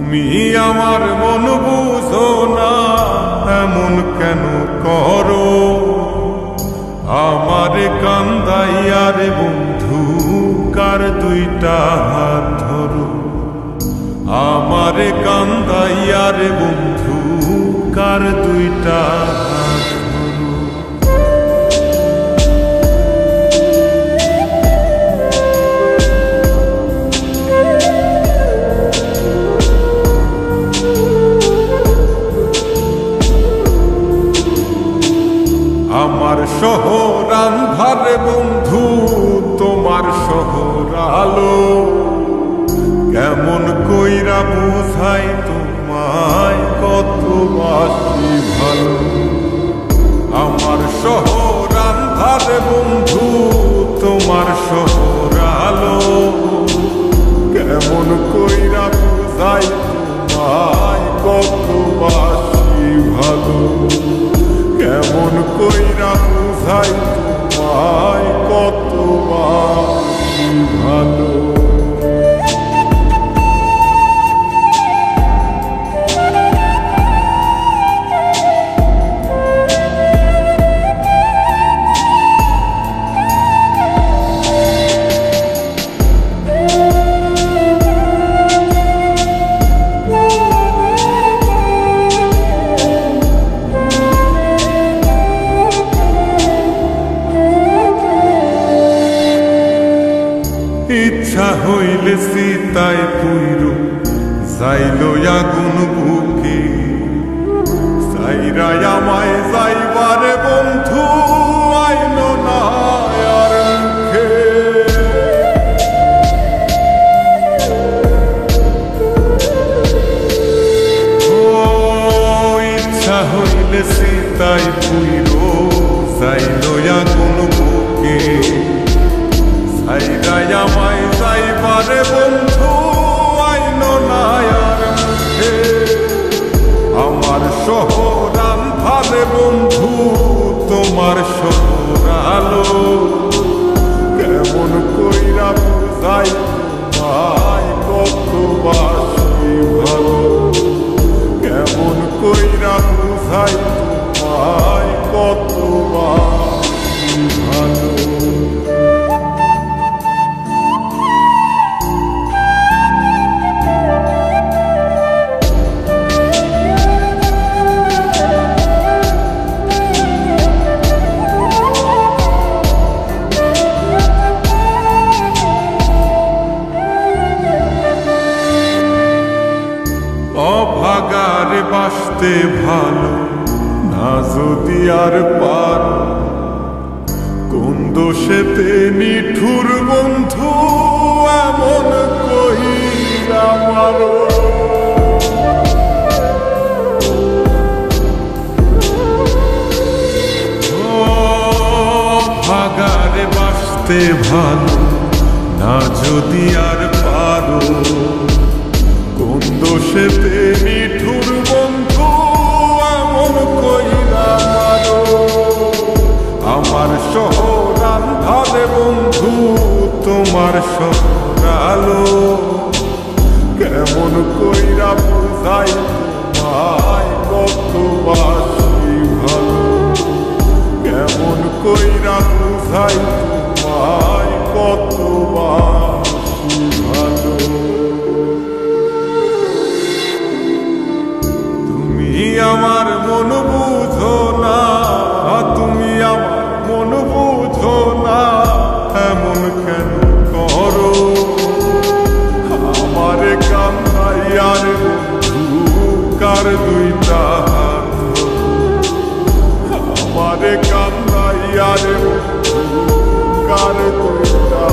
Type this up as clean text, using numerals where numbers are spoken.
তুমি আমার মন বুঝো না, এমন কেন করো? আমারে কান্দাইয়ার বন্ধু কার দুইটা হাত ধরো। আমারে কান্দাইয়ার বন্ধু কার দুইটা হাত ধরো। আমার শহর আন্ধার বন্ধু, তোমার শহর আলো। কেমন কইরা বুঝাই তোমায় কত বাসি ভালো। আমার শহর আন্ধার বন্ধু, তোমার শহর আলো। কেমন কইরা বুঝাই তোমায় কত বাসি ভালো। কেমন কইরা বুঝাই তোমায় কত বাসি ভালো। ইচ্ছা হইলে সীতায় পুইর যাইল আগুন বুকে। সাইরা আমায় যাইবারে বন্ধু আইল না আর মুখে। ইচ্ছা হইলে সীতায় পুইর যাইল আগুন বুকে। সাইরা আমায় যাইবারে বন্ধু আইল না আর মুখে। আমার শহর আন্ধারে বন্ধু, তোমার শহর আলো। কেমন কইরা বুঝাই তোমায় কত বাসি ভালো। কেমন কইরা বুঝাই তোমায় কত বাসি ভালো। অভাগারে বাসতে ভালো না যদি আর পার। কোন দোষেতে নিঠুর বন্ধু এমন কইরা মারো। অভাগারে বাসতে ভালো না যদি আর পারো। কোন দোষেতে নিঠুর বন্ধু এমন কইরা মারো। আমার শহর আন্ধারে বন্ধু, তোমার শহর আলো। কেমন কইরা বুঝাই তোমায় কত বাসি ভালো। কেমন কইরা বুঝাই তোমায় কত বাসি ভালো। আমার মন বুঝো না, তুমি আমার মন বুঝো না, এমন কেন করো? আমারে কান্দাইয়ার বন্ধু কার দুইটা হাত ধরো। আমারে কান্দাইয়ার বন্ধু কার দুইটা